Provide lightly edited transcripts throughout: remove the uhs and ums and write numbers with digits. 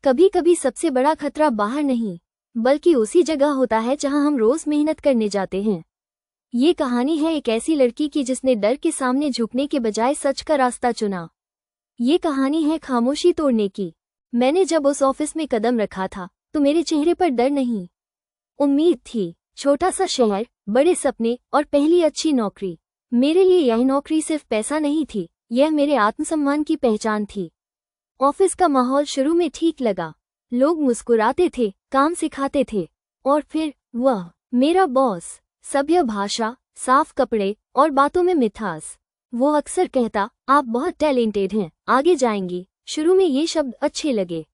कभी कभी सबसे बड़ा खतरा बाहर नहीं, बल्कि उसी जगह होता है जहां हम रोज मेहनत करने जाते हैं। ये कहानी है एक ऐसी लड़की की जिसने डर के सामने झुकने के बजाय सच का रास्ता चुना। ये कहानी है खामोशी तोड़ने की। मैंने जब उस ऑफिस में कदम रखा था तो मेरे चेहरे पर डर नहीं, उम्मीद थी। छोटा सा शहर, बड़े सपने और पहली अच्छी नौकरी। मेरे लिए यह नौकरी सिर्फ पैसा नहीं थी, यह मेरे आत्मसम्मान की पहचान थी। ऑफिस का माहौल शुरू में ठीक लगा, लोग मुस्कुराते थे, काम सिखाते थे। और फिर वह मेरा बॉस, सभ्य भाषा, साफ कपड़े और बातों में मिठास। वो अक्सर कहता, आप बहुत टैलेंटेड हैं, आगे जाएंगी। शुरू में ये शब्द अच्छे लगे,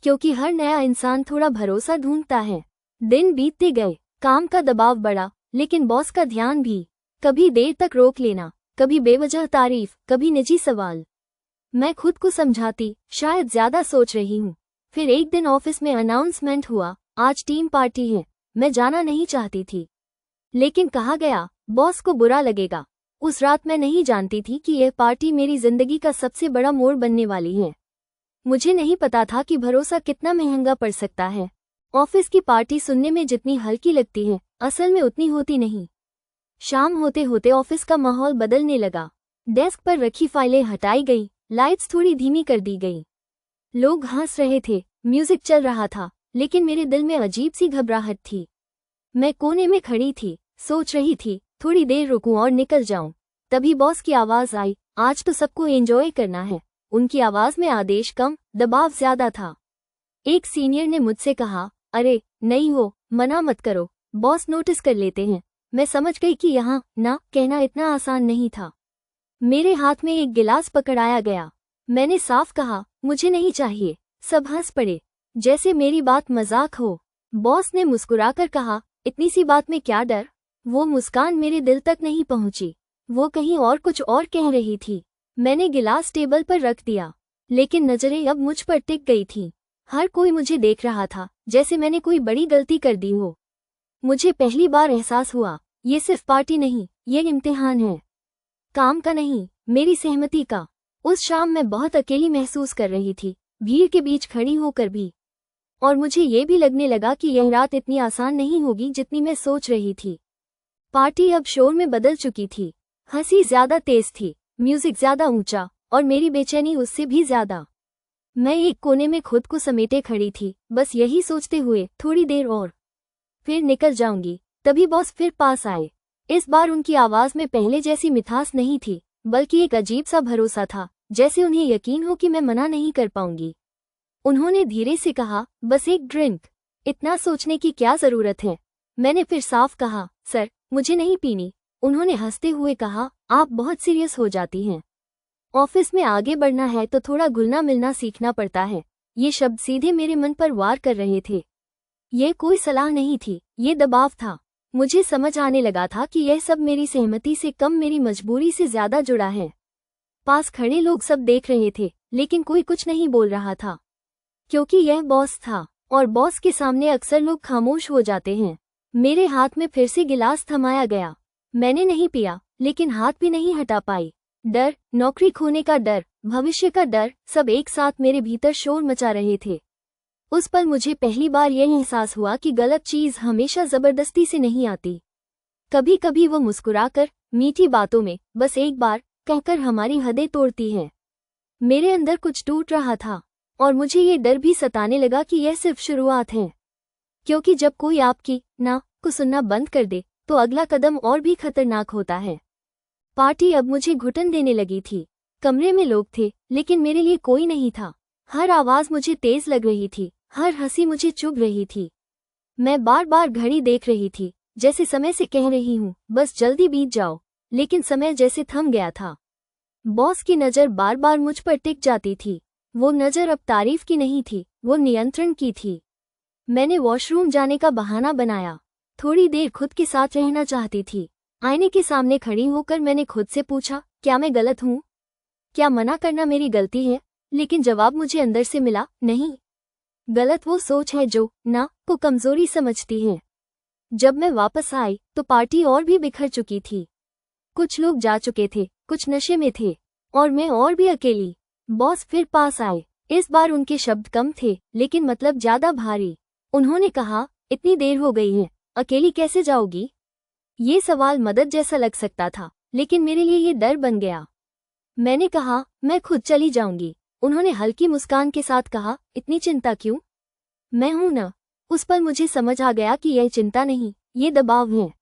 क्योंकि हर नया इंसान थोड़ा भरोसा ढूंढता है। दिन बीतते गए, काम का दबाव बढ़ा, लेकिन बॉस का ध्यान भी। कभी देर तक रोक लेना, कभी बेवजह तारीफ, कभी निजी सवाल। मैं खुद को समझाती, शायद ज्यादा सोच रही हूँ। फिर एक दिन ऑफिस में अनाउंसमेंट हुआ, आज टीम पार्टी है। मैं जाना नहीं चाहती थी, लेकिन कहा गया, बॉस को बुरा लगेगा। उस रात मैं नहीं जानती थी कि यह पार्टी मेरी जिंदगी का सबसे बड़ा मोड़ बनने वाली है। मुझे नहीं पता था कि भरोसा कितना महंगा पड़ सकता है। ऑफिस की पार्टी सुनने में जितनी हल्की लगती है, असल में उतनी होती नहीं। शाम होते होते ऑफिस का माहौल बदलने लगा। डेस्क पर रखी फाइलें हटाई गई, लाइट्स थोड़ी धीमी कर दी गई। लोग हंस रहे थे, म्यूजिक चल रहा था, लेकिन मेरे दिल में अजीब सी घबराहट थी। मैं कोने में खड़ी थी, सोच रही थी, थोड़ी देर रुकूं और निकल जाऊं। तभी बॉस की आवाज आई, आज तो सबको एंजॉय करना है। उनकी आवाज में आदेश कम, दबाव ज्यादा था। एक सीनियर ने मुझसे कहा, अरे नहीं हो, मना मत करो, बॉस नोटिस कर लेते हैं। मैं समझ गई कि यहाँ ना कहना इतना आसान नहीं था। मेरे हाथ में एक गिलास पकड़ाया गया। मैंने साफ कहा, मुझे नहीं चाहिए। सब हंस पड़े, जैसे मेरी बात मजाक हो। बॉस ने मुस्कुराकर कहा, इतनी सी बात में क्या डर। वो मुस्कान मेरे दिल तक नहीं पहुंची, वो कहीं और कुछ और कह रही थी। मैंने गिलास टेबल पर रख दिया, लेकिन नजरें अब मुझ पर टिक गई थीं। हर कोई मुझे देख रहा था, जैसे मैंने कोई बड़ी गलती कर दी हो। मुझे पहली बार एहसास हुआ, ये सिर्फ पार्टी नहीं, ये इम्तिहान है। काम का नहीं, मेरी सहमति का। उस शाम मैं बहुत अकेली महसूस कर रही थी, भीड़ के बीच खड़ी होकर भी। और मुझे ये भी लगने लगा कि यह रात इतनी आसान नहीं होगी जितनी मैं सोच रही थी। पार्टी अब शोर में बदल चुकी थी। हंसी ज्यादा तेज थी, म्यूजिक ज्यादा ऊंचा, और मेरी बेचैनी उससे भी ज्यादा। मैं एक कोने में खुद को समेटे खड़ी थी, बस यही सोचते हुए, थोड़ी देर और, फिर निकल जाऊंगी। तभी बॉस फिर पास आए। इस बार उनकी आवाज में पहले जैसी मिठास नहीं थी, बल्कि एक अजीब सा भरोसा था, जैसे उन्हें यकीन हो कि मैं मना नहीं कर पाऊंगी। उन्होंने धीरे से कहा, बस एक ड्रिंक। इतना सोचने की क्या जरूरत है। मैंने फिर साफ कहा, सर मुझे नहीं पीनी। उन्होंने हंसते हुए कहा, आप बहुत सीरियस हो जाती हैं। ऑफिस में आगे बढ़ना है तो थोड़ा घुलना मिलना सीखना पड़ता है। ये शब्द सीधे मेरे मन पर वार कर रहे थे। ये कोई सलाह नहीं थी, ये दबाव था। मुझे समझ आने लगा था कि यह सब मेरी सहमति से कम मेरी मजबूरी से ज्यादा जुड़ा है। पास खड़े लोग सब देख रहे थे, लेकिन कोई कुछ नहीं बोल रहा था, क्योंकि यह बॉस था, और बॉस के सामने अक्सर लोग खामोश हो जाते हैं। मेरे हाथ में फिर से गिलास थमाया गया। मैंने नहीं पिया, लेकिन हाथ भी नहीं हटा पाई। डर, नौकरी खोने का डर, भविष्य का डर, सब एक साथ मेरे भीतर शोर मचा रहे थे। उस पल मुझे पहली बार यह एहसास हुआ कि गलत चीज हमेशा जबरदस्ती से नहीं आती। कभी कभी वो मुस्कुराकर, मीठी बातों में, बस एक बार कहकर हमारी हदें तोड़ती है। मेरे अंदर कुछ टूट रहा था, और मुझे ये डर भी सताने लगा कि यह सिर्फ शुरुआत है। क्योंकि जब कोई आपकी ना को सुनना बंद कर दे, तो अगला कदम और भी खतरनाक होता है। पार्टी अब मुझे घुटन देने लगी थी। कमरे में लोग थे, लेकिन मेरे लिए कोई नहीं था। हर आवाज मुझे तेज लग रही थी, हर हंसी मुझे चुभ रही थी। मैं बार बार घड़ी देख रही थी, जैसे समय से कह रही हूँ, बस जल्दी बीत जाओ, लेकिन समय जैसे थम गया था। बॉस की नज़र बार बार मुझ पर टिक जाती थी। वो नज़र अब तारीफ की नहीं थी, वो नियंत्रण की थी। मैंने वॉशरूम जाने का बहाना बनाया। थोड़ी देर खुद के साथ रहना चाहती थी। आईने के सामने खड़ी होकर मैंने खुद से पूछा, क्या मैं गलत हूँ? क्या मना करना मेरी गलती है? लेकिन जवाब मुझे अंदर से मिला, नहीं। गलत वो सोच है जो ना को कमजोरी समझती है। जब मैं वापस आई तो पार्टी और भी बिखर चुकी थी। कुछ लोग जा चुके थे, कुछ नशे में थे, और मैं और भी अकेली। बॉस फिर पास आए। इस बार उनके शब्द कम थे लेकिन मतलब ज्यादा भारी। उन्होंने कहा, इतनी देर हो गई है, अकेली कैसे जाओगी? ये सवाल मदद जैसा लग सकता था लेकिन मेरे लिए ये डर बन गया। मैंने कहा, मैं खुद चली जाऊंगी। उन्होंने हल्की मुस्कान के साथ कहा, इतनी चिंता क्यों? मैं हूं ना। उस पर मुझे समझ आ गया कि यह चिंता नहीं, ये दबाव है।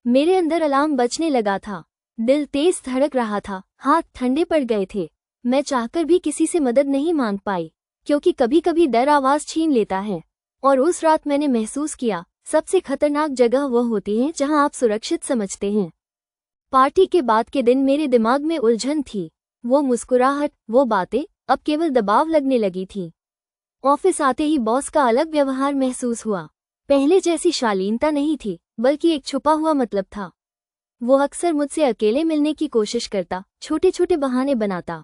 मेरे अंदर अलार्म बजने लगा था, दिल तेज धड़क रहा था, हाथ ठंडे पड़ गए थे। मैं चाहकर भी किसी से मदद नहीं मांग पाई, क्योंकि कभी कभी डर आवाज छीन लेता है। और उस रात मैंने महसूस किया, सबसे खतरनाक जगह वह होती है जहां आप सुरक्षित समझते हैं। पार्टी के बाद के दिन मेरे दिमाग में उलझन थी। वो मुस्कुराहट, वो बातें अब केवल दबाव लगने लगी थी। ऑफिस आते ही बॉस का अलग व्यवहार महसूस हुआ। पहले जैसी शालीनता नहीं थी, बल्कि एक छुपा हुआ मतलब था। वो अक्सर मुझसे अकेले मिलने की कोशिश करता, छोटे छोटे बहाने बनाता।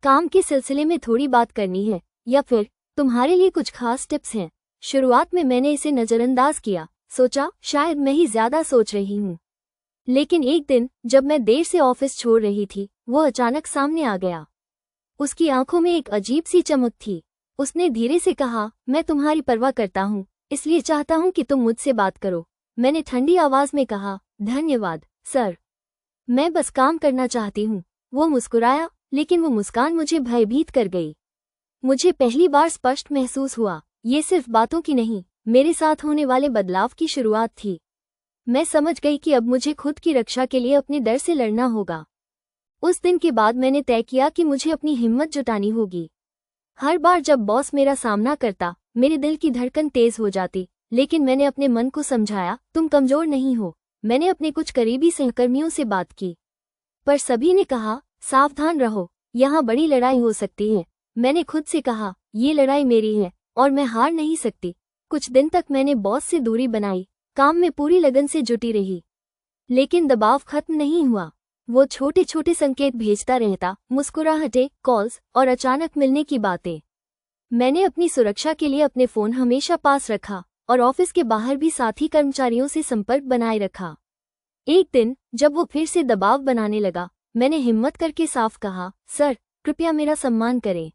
काम के सिलसिले में थोड़ी बात करनी है, या फिर तुम्हारे लिए कुछ खास टिप्स हैं। शुरुआत में मैंने इसे नजरअंदाज किया, सोचा शायद मैं ही ज्यादा सोच रही हूँ। लेकिन एक दिन जब मैं देर से ऑफिस छोड़ रही थी, वो अचानक सामने आ गया। उसकी आंखों में एक अजीब सी चमक थी। उसने धीरे से कहा, मैं तुम्हारी परवाह करता हूँ, इसलिए चाहता हूँ कि तुम मुझसे बात करो। मैंने ठंडी आवाज में कहा, धन्यवाद सर, मैं बस काम करना चाहती हूँ। वो मुस्कुराया, लेकिन वो मुस्कान मुझे भयभीत कर गई। मुझे पहली बार स्पष्ट महसूस हुआ, ये सिर्फ बातों की नहीं, मेरे साथ होने वाले बदलाव की शुरुआत थी। मैं समझ गई कि अब मुझे खुद की रक्षा के लिए अपने डर से लड़ना होगा। उस दिन के बाद मैंने तय किया कि मुझे अपनी हिम्मत जुटानी होगी। हर बार जब बॉस मेरा सामना करता, मेरे दिल की धड़कन तेज हो जाती, लेकिन मैंने अपने मन को समझाया, तुम कमजोर नहीं हो। मैंने अपने कुछ करीबी सहकर्मियों से बात की, पर सभी ने कहा, सावधान रहो, यहाँ बड़ी लड़ाई हो सकती है। मैंने खुद से कहा, ये लड़ाई मेरी है और मैं हार नहीं सकती। कुछ दिन तक मैंने बॉस से दूरी बनाई, काम में पूरी लगन से जुटी रही। लेकिन दबाव खत्म नहीं हुआ। वो छोटे छोटे संकेत भेजता रहता, मुस्कुराहटें, कॉल्स और अचानक मिलने की बातें। मैंने अपनी सुरक्षा के लिए अपने फोन हमेशा पास रखा और ऑफिस के बाहर भी साथी कर्मचारियों से संपर्क बनाए रखा। एक दिन जब वो फिर से दबाव बनाने लगा, मैंने हिम्मत करके साफ कहा, सर कृपया मेरा सम्मान करें,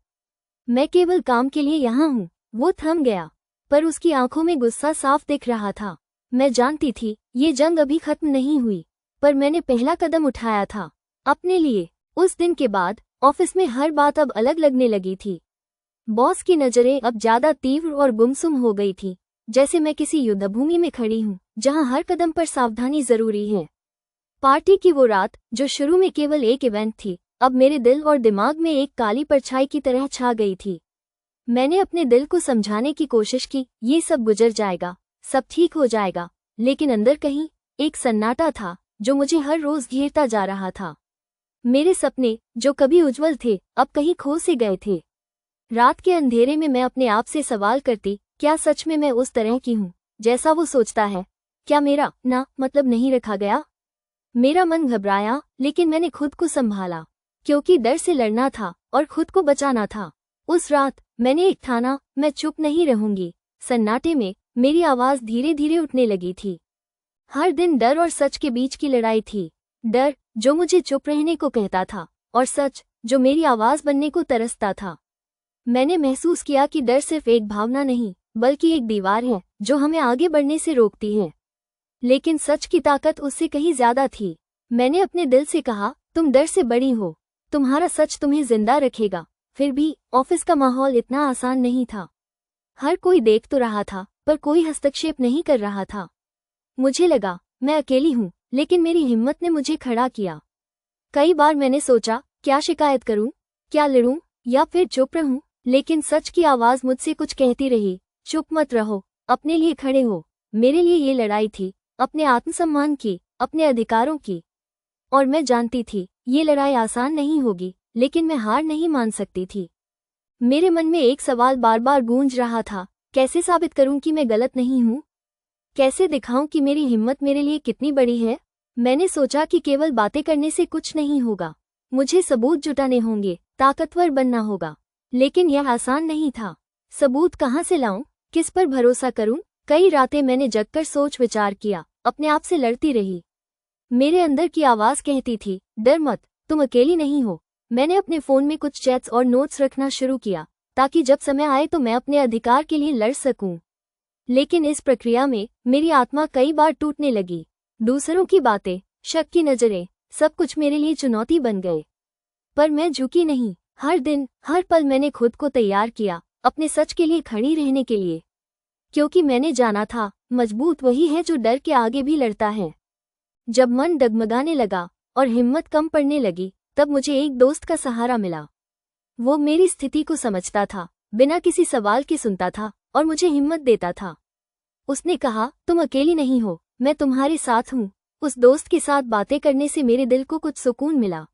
मैं केवल काम के लिए यहाँ हूँ। वो थम गया, पर उसकी आंखों में गुस्सा साफ दिख रहा था। मैं जानती थी ये जंग अभी खत्म नहीं हुई, पर मैंने पहला कदम उठाया था अपने लिए। उस दिन के बाद ऑफिस में हर बात अब अलग लगने लगी थी। बॉस की नजरें अब ज्यादा तीव्र और गुमसुम हो गई थी, जैसे मैं किसी युद्धभूमि में खड़ी हूँ जहाँ हर कदम पर सावधानी जरूरी है। पार्टी की वो रात, जो शुरू में केवल एक इवेंट थी, अब मेरे दिल और दिमाग में एक काली परछाई की तरह छा गई थी। मैंने अपने दिल को समझाने की कोशिश की, ये सब गुजर जाएगा, सब ठीक हो जाएगा। लेकिन अंदर कहीं एक सन्नाटा था जो मुझे हर रोज घेरता जा रहा था। मेरे सपने, जो कभी उज्जवल थे, अब कहीं खो से गए थे। रात के अंधेरे में मैं अपने आप से सवाल करती, क्या सच में मैं उस तरह की हूँ जैसा वो सोचता है? क्या मेरा ना मतलब नहीं रखा गया? मेरा मन घबराया, लेकिन मैंने खुद को संभाला, क्योंकि डर से लड़ना था और खुद को बचाना था। उस रात मैंने एक ठाना, मैं चुप नहीं रहूंगी। सन्नाटे में मेरी आवाज धीरे धीरे उठने लगी थी। हर दिन डर और सच के बीच की लड़ाई थी। डर जो मुझे चुप रहने को कहता था, और सच जो मेरी आवाज बनने को तरसता था। मैंने महसूस किया कि डर सिर्फ एक भावना नहीं, बल्कि एक दीवार है जो हमें आगे बढ़ने से रोकती है। लेकिन सच की ताकत उससे कहीं ज्यादा थी। मैंने अपने दिल से कहा, तुम डर से बड़ी हो, तुम्हारा सच तुम्हें जिंदा रखेगा। फिर भी ऑफिस का माहौल इतना आसान नहीं था। हर कोई देख तो रहा था, पर कोई हस्तक्षेप नहीं कर रहा था। मुझे लगा मैं अकेली हूँ, लेकिन मेरी हिम्मत ने मुझे खड़ा किया। कई बार मैंने सोचा, क्या शिकायत करूं, क्या लड़ूं, या फिर चुप रहूं, लेकिन सच की आवाज मुझसे कुछ कहती रही, चुप मत रहो, अपने लिए खड़े हो। मेरे लिए ये लड़ाई थी अपने आत्मसम्मान की, अपने अधिकारों की। और मैं जानती थी ये लड़ाई आसान नहीं होगी, लेकिन मैं हार नहीं मान सकती थी। मेरे मन में एक सवाल बार बार गूंज रहा था, कैसे साबित करूं कि मैं गलत नहीं हूं? कैसे दिखाऊं कि मेरी हिम्मत मेरे लिए कितनी बड़ी है? मैंने सोचा कि केवल बातें करने से कुछ नहीं होगा, मुझे सबूत जुटाने होंगे, ताकतवर बनना होगा। लेकिन यह आसान नहीं था। सबूत कहाँ से लाऊं, किस पर भरोसा करूं? कई रातें मैंने जगकर सोच विचार किया, अपने आप से लड़ती रही। मेरे अंदर की आवाज कहती थी, डर मत, तुम अकेली नहीं हो। मैंने अपने फोन में कुछ चैट्स और नोट्स रखना शुरू किया, ताकि जब समय आए तो मैं अपने अधिकार के लिए लड़ सकूं। लेकिन इस प्रक्रिया में मेरी आत्मा कई बार टूटने लगी। दूसरों की बातें, शक की नजरें, सब कुछ मेरे लिए चुनौती बन गए। पर मैं झुकी नहीं। हर दिन, हर पल मैंने खुद को तैयार किया अपने सच के लिए खड़ी रहने के लिए, क्योंकि मैंने जाना था मजबूत वही है जो डर के आगे भी लड़ता है। जब मन डगमगाने लगा और हिम्मत कम पड़ने लगी, तब मुझे एक दोस्त का सहारा मिला। वो मेरी स्थिति को समझता था, बिना किसी सवाल के सुनता था और मुझे हिम्मत देता था। उसने कहा, तुम अकेली नहीं हो, मैं तुम्हारे साथ हूँ। उस दोस्त के साथ बातें करने से मेरे दिल को कुछ सुकून मिला।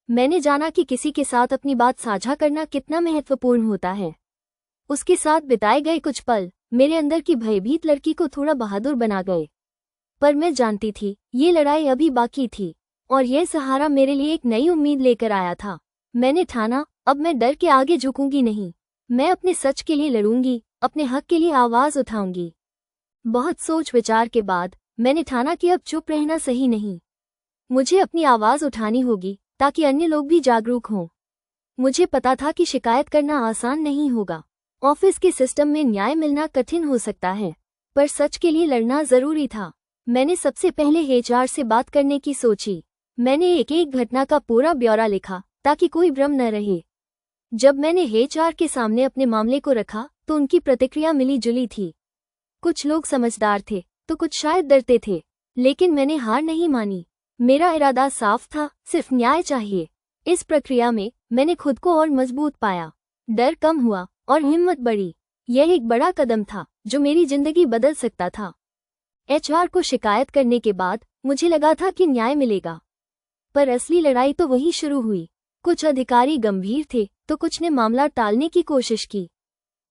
मैंने जाना कि किसी के साथ अपनी बात साझा करना कितना महत्वपूर्ण होता है। उसके साथ बिताए गए कुछ पल मेरे अंदर की भयभीत लड़की को थोड़ा बहादुर बना गए। पर मैं जानती थी ये लड़ाई अभी बाकी थी और यह सहारा मेरे लिए एक नई उम्मीद लेकर आया था। मैंने ठाना, अब मैं डर के आगे झुकूंगी नहीं। मैं अपने सच के लिए लड़ूंगी, अपने हक के लिए आवाज उठाऊंगी। बहुत सोच विचार के बाद मैंने ठाना कि अब चुप रहना सही नहीं। मुझे अपनी आवाज उठानी होगी ताकि अन्य लोग भी जागरूक हों। मुझे पता था कि शिकायत करना आसान नहीं होगा। ऑफिस के सिस्टम में न्याय मिलना कठिन हो सकता है, पर सच के लिए लड़ना जरूरी था। मैंने सबसे पहले एचआर से बात करने की सोची। मैंने एक एक घटना का पूरा ब्यौरा लिखा ताकि कोई भ्रम न रहे। जब मैंने एचआर के सामने अपने मामले को रखा तो उनकी प्रतिक्रिया मिली जुली थी। कुछ लोग समझदार थे तो कुछ शायद डरते थे, लेकिन मैंने हार नहीं मानी। मेरा इरादा साफ था, सिर्फ न्याय चाहिए। इस प्रक्रिया में मैंने खुद को और मजबूत पाया। डर कम हुआ और हिम्मत बढ़ी। यह एक बड़ा कदम था जो मेरी जिंदगी बदल सकता था। एचआर को शिकायत करने के बाद मुझे लगा था कि न्याय मिलेगा, पर असली लड़ाई तो वही शुरू हुई। कुछ अधिकारी गंभीर थे तो कुछ ने मामला टालने की कोशिश की।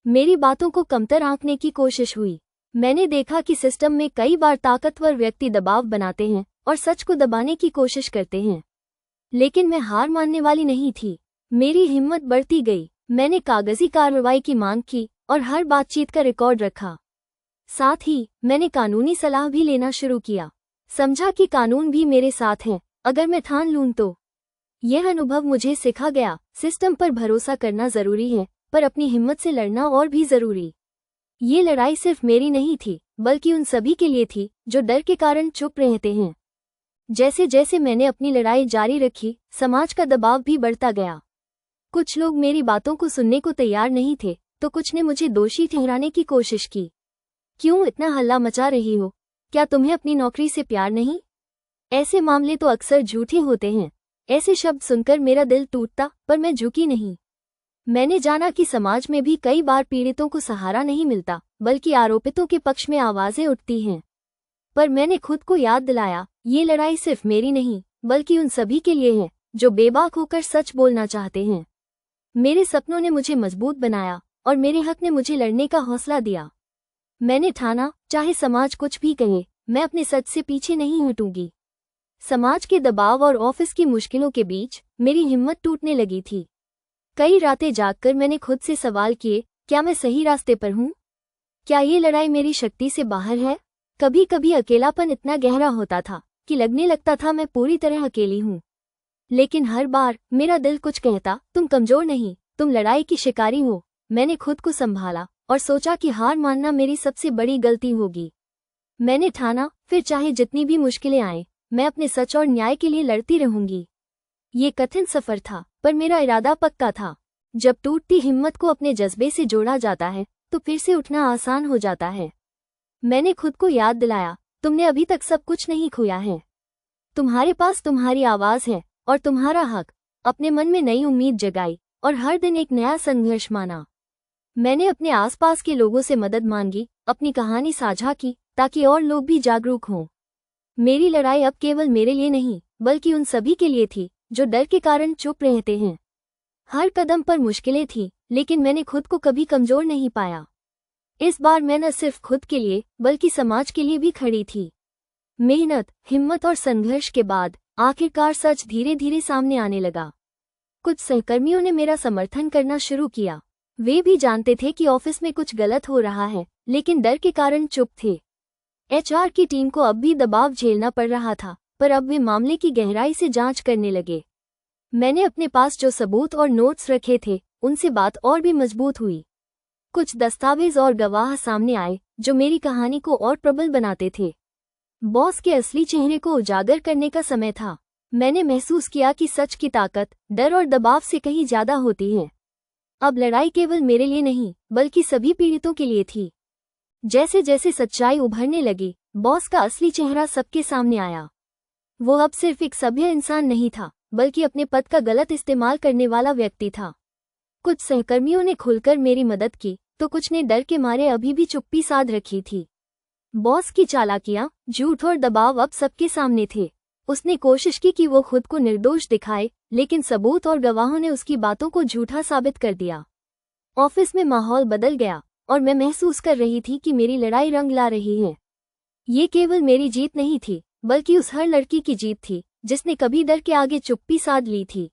मेरी बातों को कमतर आंकने की कोशिश हुई। मैंने देखा कि सिस्टम में कई बार ताकतवर व्यक्ति दबाव बनाते हैं और सच को दबाने की कोशिश करते हैं। लेकिन मैं हार मानने वाली नहीं थी। मेरी हिम्मत बढ़ती गई। मैंने कागजी कार्रवाई की मांग की और हर बातचीत का रिकॉर्ड रखा। साथ ही मैंने कानूनी सलाह भी लेना शुरू किया। समझा कि कानून भी मेरे साथ है अगर मैं ठान लूं तो। यह अनुभव मुझे सिखा गया, सिस्टम पर भरोसा करना जरूरी है, पर अपनी हिम्मत से लड़ना और भी जरूरी। ये लड़ाई सिर्फ मेरी नहीं थी, बल्कि उन सभी के लिए थी जो डर के कारण चुप रहते हैं। जैसे जैसे मैंने अपनी लड़ाई जारी रखी, समाज का दबाव भी बढ़ता गया। कुछ लोग मेरी बातों को सुनने को तैयार नहीं थे, तो कुछ ने मुझे दोषी ठहराने की कोशिश की। क्यों इतना हल्ला मचा रही हो? क्या तुम्हें अपनी नौकरी से प्यार नहीं? ऐसे मामले तो अक्सर झूठे होते हैं। ऐसे शब्द सुनकर मेरा दिल टूटता, पर मैं झुकी नहीं। मैंने जाना कि समाज में भी कई बार पीड़ितों को सहारा नहीं मिलता, बल्कि आरोपितों के पक्ष में आवाजें उठती हैं। पर मैंने खुद को याद दिलाया, ये लड़ाई सिर्फ मेरी नहीं, बल्कि उन सभी के लिए है जो बेबाक होकर सच बोलना चाहते हैं। मेरे सपनों ने मुझे मजबूत बनाया और मेरे हक ने मुझे लड़ने का हौसला दिया। मैंने ठाना, चाहे समाज कुछ भी कहे, मैं अपने सच से पीछे नहीं हटूंगी। समाज के दबाव और ऑफिस की मुश्किलों के बीच मेरी हिम्मत टूटने लगी थी। कई रातें जागकर मैंने खुद से सवाल किए, क्या मैं सही रास्ते पर हूँ? क्या ये लड़ाई मेरी शक्ति से बाहर है? कभी कभी अकेलापन इतना गहरा होता था कि लगने लगता था मैं पूरी तरह अकेली हूँ। लेकिन हर बार मेरा दिल कुछ कहता, तुम कमजोर नहीं, तुम लड़ाई की शिकारी हो। मैंने खुद को संभाला और सोचा कि हार मानना मेरी सबसे बड़ी गलती होगी। मैंने ठाना, फिर चाहे जितनी भी मुश्किलें आए, मैं अपने सच और न्याय के लिए लड़ती रहूंगी। ये कठिन सफर था, पर मेरा इरादा पक्का था। जब टूटती हिम्मत को अपने जज्बे से जोड़ा जाता है तो फिर से उठना आसान हो जाता है। मैंने खुद को याद दिलाया, तुमने अभी तक सब कुछ नहीं खोया है। तुम्हारे पास तुम्हारी आवाज है और तुम्हारा हक। अपने मन में नई उम्मीद जगाई और हर दिन एक नया संघर्ष माना। मैंने अपने आसपास के लोगों से मदद मांगी, अपनी कहानी साझा की ताकि और लोग भी जागरूक हों। मेरी लड़ाई अब केवल मेरे लिए नहीं, बल्कि उन सभी के लिए थी जो डर के कारण चुप रहते हैं। हर कदम पर मुश्किलें थीं, लेकिन मैंने खुद को कभी कमजोर नहीं पाया। इस बार मैं न सिर्फ खुद के लिए, बल्कि समाज के लिए भी खड़ी थी। मेहनत, हिम्मत और संघर्ष के बाद आखिरकार सच धीरे धीरे सामने आने लगा। कुछ सहकर्मियों ने मेरा समर्थन करना शुरू किया। वे भी जानते थे कि ऑफिस में कुछ गलत हो रहा है, लेकिन डर के कारण चुप थे। एचआर की टीम को अब भी दबाव झेलना पड़ रहा था, पर अब वे मामले की गहराई से जांच करने लगे। मैंने अपने पास जो सबूत और नोट्स रखे थे उनसे बात और भी मजबूत हुई। कुछ दस्तावेज और गवाह सामने आए जो मेरी कहानी को और प्रबल बनाते थे। बॉस के असली चेहरे को उजागर करने का समय था। मैंने महसूस किया कि सच की ताकत डर और दबाव से कहीं ज्यादा होती है। अब लड़ाई केवल मेरे लिए नहीं बल्कि सभी पीड़ितों के लिए थी। जैसे जैसे सच्चाई उभरने लगी, बॉस का असली चेहरा सबके सामने आया। वो अब सिर्फ एक सभ्य इंसान नहीं था बल्कि अपने पद का गलत इस्तेमाल करने वाला व्यक्ति था। कुछ सहकर्मियों ने खुलकर मेरी मदद की तो कुछ ने डर के मारे अभी भी चुप्पी साध रखी थी। बॉस की चालाकियां, झूठ और दबाव अब सबके सामने थे। उसने कोशिश की कि वो खुद को निर्दोष दिखाए, लेकिन सबूत और गवाहों ने उसकी बातों को झूठा साबित कर दिया। ऑफिस में माहौल बदल गया और मैं महसूस कर रही थी कि मेरी लड़ाई रंग ला रही है। ये केवल मेरी जीत नहीं थी बल्कि उस हर लड़की की जीत थी जिसने कभी डर के आगे चुप्पी साध ली थी।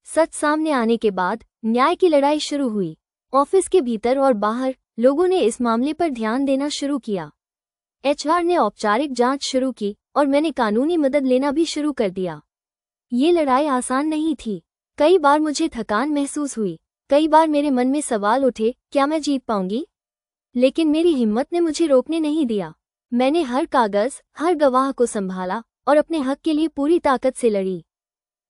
सच सामने आने के बाद न्याय की लड़ाई शुरू हुई। ऑफिस के भीतर और बाहर लोगों ने इस मामले पर ध्यान देना शुरू किया। एचआर ने औपचारिक जांच शुरू की और मैंने कानूनी मदद लेना भी शुरू कर दिया। ये लड़ाई आसान नहीं थी। कई बार मुझे थकान महसूस हुई, कई बार मेरे मन में सवाल उठे, क्या मैं जीत पाऊंगी? लेकिन मेरी हिम्मत ने मुझे रोकने नहीं दिया। मैंने हर कागज, हर गवाह को संभाला और अपने हक के लिए पूरी ताकत से लड़ी।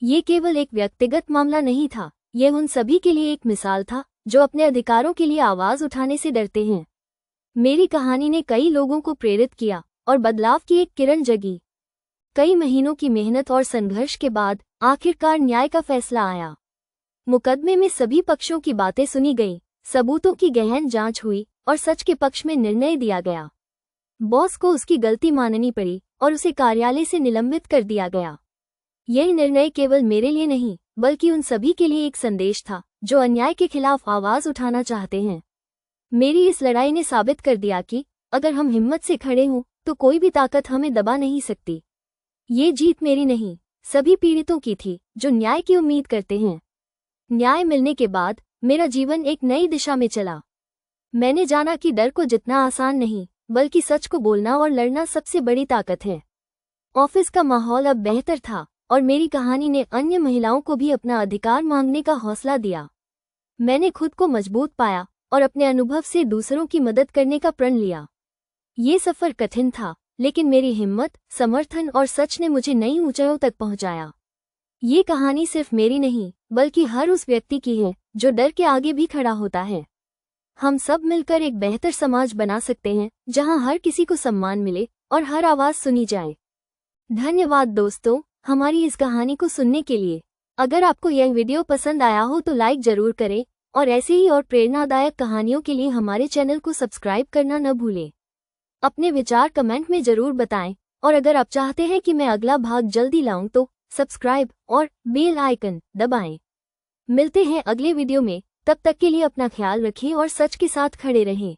ये केवल एक व्यक्तिगत मामला नहीं था, यह उन सभी के लिए एक मिसाल था जो अपने अधिकारों के लिए आवाज उठाने से डरते हैं। मेरी कहानी ने कई लोगों को प्रेरित किया और बदलाव की एक किरण जगी। कई महीनों की मेहनत और संघर्ष के बाद आखिरकार न्याय का फैसला आया। मुकदमे में सभी पक्षों की बातें सुनी गईं, सबूतों की गहन जांच हुई और सच के पक्ष में निर्णय दिया गया। बॉस को उसकी गलती माननी पड़ी और उसे कार्यालय से निलंबित कर दिया गया। यह निर्णय केवल मेरे लिए नहीं बल्कि उन सभी के लिए एक संदेश था जो अन्याय के खिलाफ आवाज उठाना चाहते हैं। मेरी इस लड़ाई ने साबित कर दिया कि अगर हम हिम्मत से खड़े हों तो कोई भी ताकत हमें दबा नहीं सकती। ये जीत मेरी नहीं, सभी पीड़ितों की थी जो न्याय की उम्मीद करते हैं। न्याय मिलने के बाद मेरा जीवन एक नई दिशा में चला। मैंने जाना कि डर को जितना आसान नहीं बल्कि सच को बोलना और लड़ना सबसे बड़ी ताकत है। ऑफिस का माहौल अब बेहतर था और मेरी कहानी ने अन्य महिलाओं को भी अपना अधिकार मांगने का हौसला दिया। मैंने खुद को मजबूत पाया और अपने अनुभव से दूसरों की मदद करने का प्रण लिया। ये सफर कठिन था, लेकिन मेरी हिम्मत, समर्थन और सच ने मुझे नई ऊंचाइयों तक पहुंचाया। ये कहानी सिर्फ मेरी नहीं बल्कि हर उस व्यक्ति की है जो डर के आगे भी खड़ा होता है। हम सब मिलकर एक बेहतर समाज बना सकते हैं जहां हर किसी को सम्मान मिले और हर आवाज सुनी जाए। धन्यवाद दोस्तों, हमारी इस कहानी को सुनने के लिए। अगर आपको यह वीडियो पसंद आया हो तो लाइक जरूर करें और ऐसे ही और प्रेरणादायक कहानियों के लिए हमारे चैनल को सब्सक्राइब करना न भूलें। अपने विचार कमेंट में जरूर बताएं और अगर आप चाहते हैं कि मैं अगला भाग जल्दी लाऊं तो सब्सक्राइब और बेल आइकन दबाएं। मिलते हैं अगले वीडियो में, तब तक के लिए अपना ख्याल रखें और सच के साथ खड़े रहें।